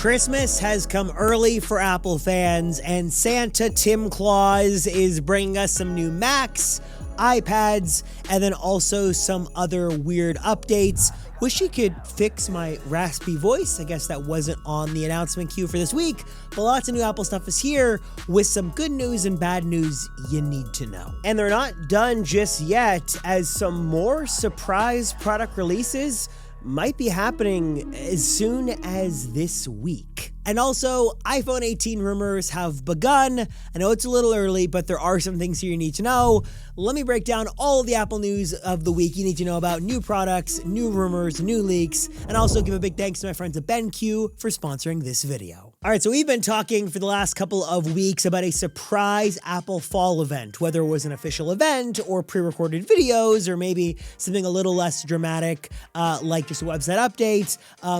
Christmas has come early for Apple fans, and Santa Tim Claus is bringing us some new Macs, iPads, and then also some other weird updates. Wish he could fix my raspy voice. I guess that wasn't on the announcement queue for this week, but lots of new Apple stuff is here with some good news and bad news you need to know. And they're not done just yet, as some more surprise product releases might be happening as soon as this week. And also, iPhone 18 rumors have begun. I know it's a little early, but there are some things here you need to know. Let me break down all of the Apple news of the week you need to know about: new products, new rumors, new leaks, and also give a big thanks to my friends at BenQ for sponsoring this video. All right, so we've been talking for the last couple of weeks about a surprise Apple fall event, whether it was an official event or pre-recorded videos, or maybe something a little less dramatic, like just a website update.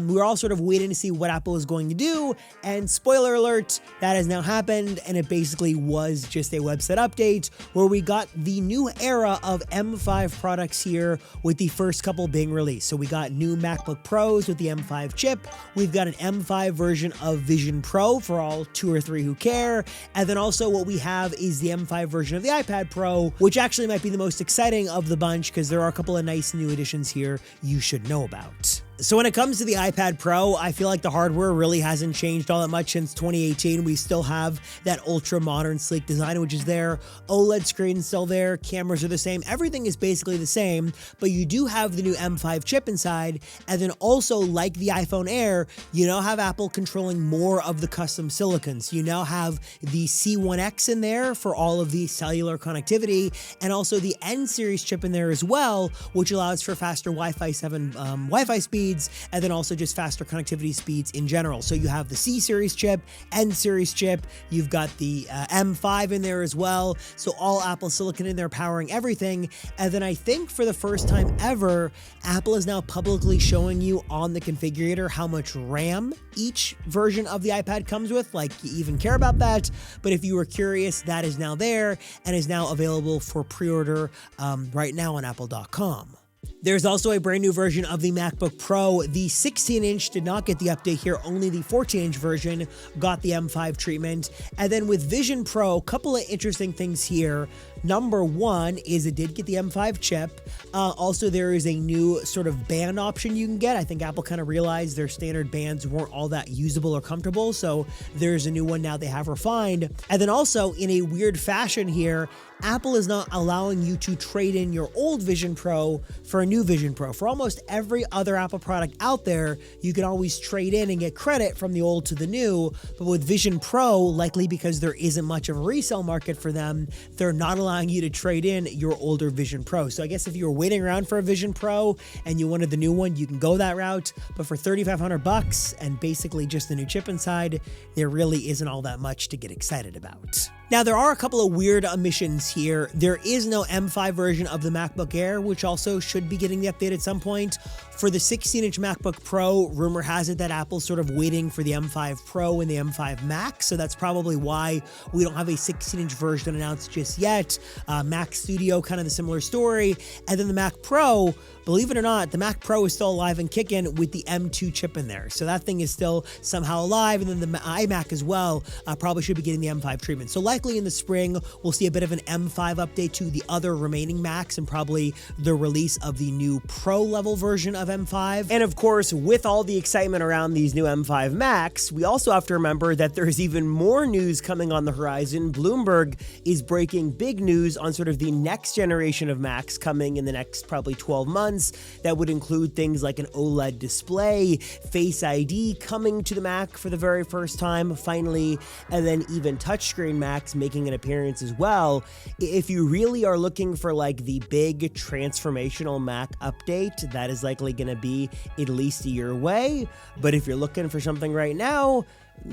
We were all sort of waiting to see what Apple was going to do. And spoiler alert, that has now happened, and it basically was just a website update where we got the new era of M5 products here, with the first couple being released. So we got new MacBook Pros with the M5 chip. We've got an M5 version of Vision Pro for all 2 or 3 who care. And then also what we have is the M5 version of the iPad Pro, which actually might be the most exciting of the bunch because there are a couple of nice new additions here you should know about. So when it comes to the iPad Pro, I feel like the hardware really hasn't changed all that much since 2018. We still have that ultra modern sleek design, which is there. OLED screen's still there. Cameras are the same. Everything is basically the same, but you do have the new M5 chip inside. And then also, like the iPhone Air, you now have Apple controlling more of the custom silicons. You now have the C1X in there for all of the cellular connectivity, and also the N series chip in there as well, which allows for faster Wi-Fi 7 Wi-Fi speeds, and then also just faster connectivity speeds in general. So you have the C series chip, N series chip, you've got the M5 in there as well. So all Apple silicon in there powering everything. And then I think for the first time ever, Apple is now publicly showing you on the configurator how much RAM each version of the iPad comes with. Like, you even care about that. But if you were curious, that is now there and is now available for pre-order right now on apple.com. There's also a brand new version of the MacBook Pro. The 16-inch did not get the update here, only the 14-inch version got the M5 treatment. And then with Vision Pro, a couple of interesting things here. Number one is it did get the M5 chip. Also, there is a new sort of band option you can get. I think Apple kind of realized their standard bands weren't all that usable or comfortable, so there's a new one now they have refined. And then also, in a weird fashion here, Apple is not allowing you to trade in your old Vision Pro for a new Vision Pro. For almost every other Apple product out there, you can always trade in and get credit from the old to the new. But with Vision Pro, likely because there isn't much of a resale market for them, they're not allowing you to trade in your older Vision Pro. So I guess if you were waiting around for a Vision Pro and you wanted the new one, you can go that route. But for $3,500 and basically just the new chip inside, there really isn't all that much to get excited about. Now, there are a couple of weird omissions here. There is no M5 version of the MacBook Air, which also should be getting the update at some point. For the 16-inch MacBook Pro, rumor has it that Apple's sort of waiting for the M5 Pro and the M5 Max, so that's probably why we don't have a 16-inch version announced just yet. Mac Studio, kind of the similar story. And then the Mac Pro, believe it or not, the Mac Pro is still alive and kicking with the M2 chip in there. So that thing is still somehow alive. And then the iMac as well probably should be getting the M5 treatment. So likely in the spring, we'll see a bit of an M5 update to the other remaining Macs and probably the release of the new Pro level version of M5. And of course, with all the excitement around these new M5 Macs, we also have to remember that there's even more news coming on the horizon. Bloomberg is breaking big news on sort of the next generation of Macs coming in the next probably 12 months. That would include things like an OLED display, Face ID coming to the Mac for the very first time, finally, and then even touchscreen Macs making an appearance as well. If you really are looking for like the big transformational Mac update, that is likely going to be at least a year away. But if you're looking for something right now,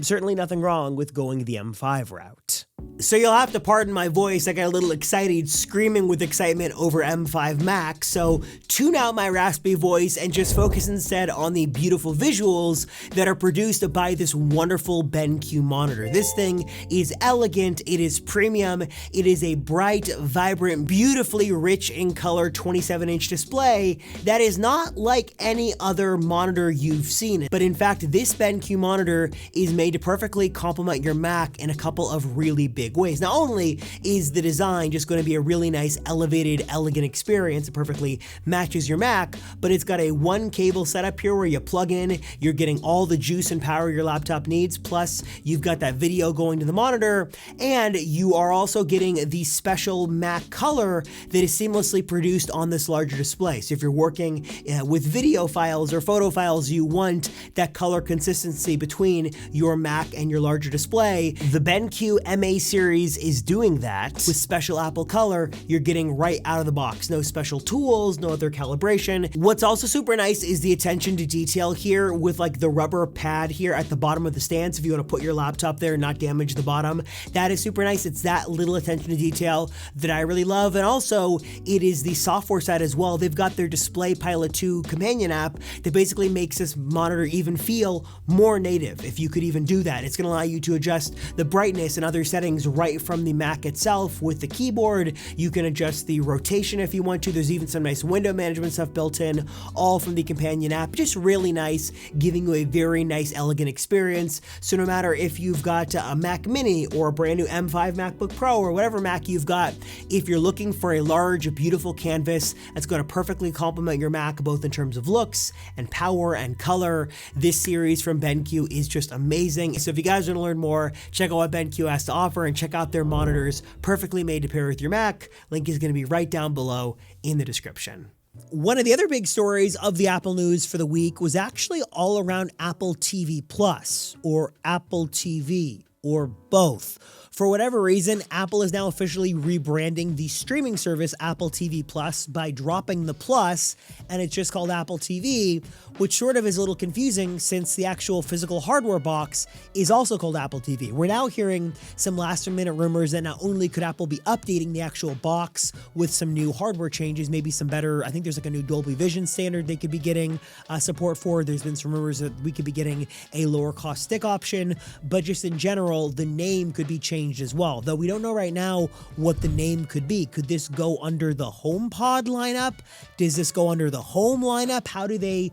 certainly nothing wrong with going the M5 route. So you'll have to pardon my voice. I got a little excited, screaming with excitement over M5 Max. So tune out my raspy voice and just focus instead on the beautiful visuals that are produced by this wonderful BenQ monitor. This thing is elegant, it is premium, it is a bright, vibrant, beautifully rich in color 27-inch display that is not like any other monitor you've seen. But in fact, this BenQ monitor is made to perfectly complement your Mac in a couple of really big ways. Not only is the design just going to be a really nice, elevated, elegant experience, it perfectly matches your Mac, but it's got a one cable setup here where you plug in, you're getting all the juice and power your laptop needs, plus you've got that video going to the monitor, and you are also getting the special Mac color that is seamlessly produced on this larger display. So if you're working with video files or photo files, you want that color consistency between your Mac and your larger display. The BenQ MA series is doing that with special Apple color you're getting right out of the box. No special tools, no other calibration. What's also super nice is the attention to detail here with like the rubber pad here at the bottom of the stand. So if you want to put your laptop there and not damage the bottom, that is super nice. It's that little attention to detail that I really love. And also it is the software side as well. They've got their Display Pilot 2 companion app that basically makes this monitor even feel more native. If you could even do that, it's going to allow you to adjust the brightness and other settings right from the Mac itself with the keyboard. You can adjust the rotation if you want to. There's even some nice window management stuff built in, all from the companion app. Just really nice, giving you a very nice, elegant experience. So no matter if you've got a Mac Mini or a brand new M5 MacBook Pro or whatever Mac you've got, if you're looking for a large, beautiful canvas that's going to perfectly complement your Mac, both in terms of looks and power and color, this series from BenQ is just amazing. So if you guys want to learn more, check out what BenQ has to offer and check out their monitors, perfectly made to pair with your Mac. Link is going to be right down below in the description. One of the other big stories of the Apple news for the week was actually all around Apple TV Plus or Apple TV or both. For whatever reason, Apple is now officially rebranding the streaming service Apple TV Plus by dropping the plus, and it's just called Apple TV, which sort of is a little confusing since the actual physical hardware box is also called Apple TV. We're now hearing some last-minute rumors that not only could Apple be updating the actual box with some new hardware changes, maybe some better, I think there's like a new Dolby Vision standard they could be getting support for. There's been some rumors that we could be getting a lower cost stick option, but just in general, the name could be changed as well, though we don't know right now what the name could be. Could this go under the HomePod lineup? Does this go under the Home lineup? How do they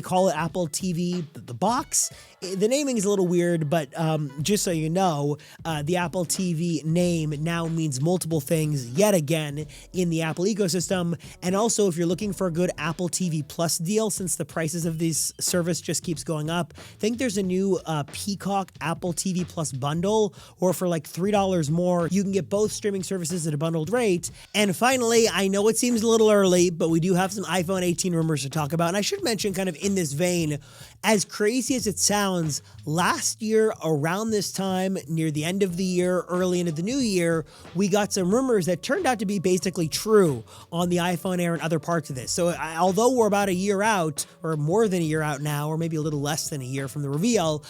call it Apple TV the box? The naming is a little weird, but just so you know, the Apple TV name now means multiple things yet again in the Apple ecosystem. And also, if you're looking for a good Apple TV Plus deal, since the prices of this service just keeps going up, I think there's a new Peacock Apple TV Plus bundle, or for like $3 more, you can get both streaming services at a bundled rate. And finally, I know it seems a little early, but we do have some iPhone 18 rumors to talk about. And I should mention, kind of in this vein, as crazy as it sounds, last year around this time, near the end of the year, early into the new year, we got some rumors that turned out to be basically true on the iPhone Air and other parts of this. So although we're about a year out, or more than a year out now, or maybe a little less than a year from the reveal,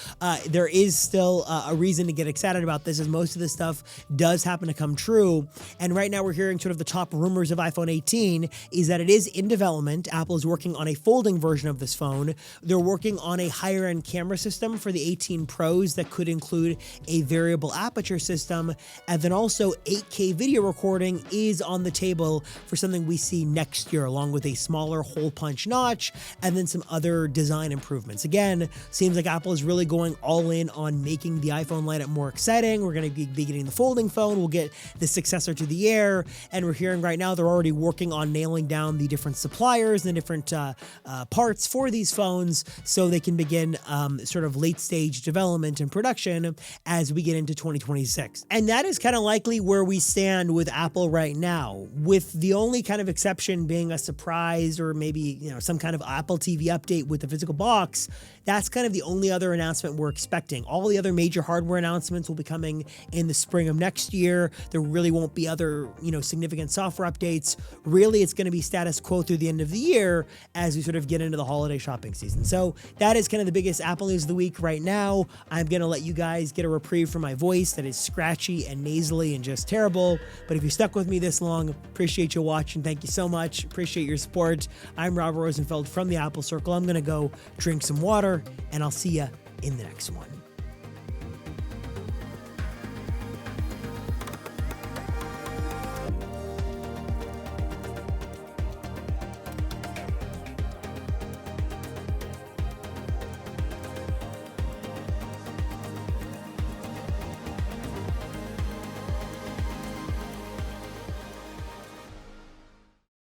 there is still a reason to get excited about this, as most of this stuff does happen to come true. And right now we're hearing sort of the top rumors of iPhone 18 is that it is in development. Apple is working on a folding version of this phone. They're working on a higher end camera system for the 18 Pros that could include a variable aperture system. And then also 8K video recording is on the table for something we see next year, along with a smaller hole punch notch and then some other design improvements. Again, seems like Apple is really going all in on making the iPhone lineup more exciting. We're going to be getting the folding phone. We'll get the successor to the Air. And we're hearing right now they're already working on nailing down the different suppliers and the different parts for these phones so they can begin sort of late stage development and production as we get into 2026. And that is kind of likely where we stand with Apple right now, with the only kind of exception being a surprise or maybe, some kind of Apple TV update with the physical box. That's kind of the only other announcement we're expecting. All the other major hardware announcements will be coming in the spring of next year. There really won't be other, significant software updates. Really, it's going to be status quo through the end of the year as we sort of get into the holiday shopping season. So that is kind of the biggest Apple news of the week right now. I'm going to let you guys get a reprieve from my voice that is scratchy and nasally and just terrible. But if you stuck with me this long, appreciate you watching. Thank you so much. Appreciate your support. I'm Robert Rosenfeld from the Apple Circle. I'm going to go drink some water, and I'll see you in the next one.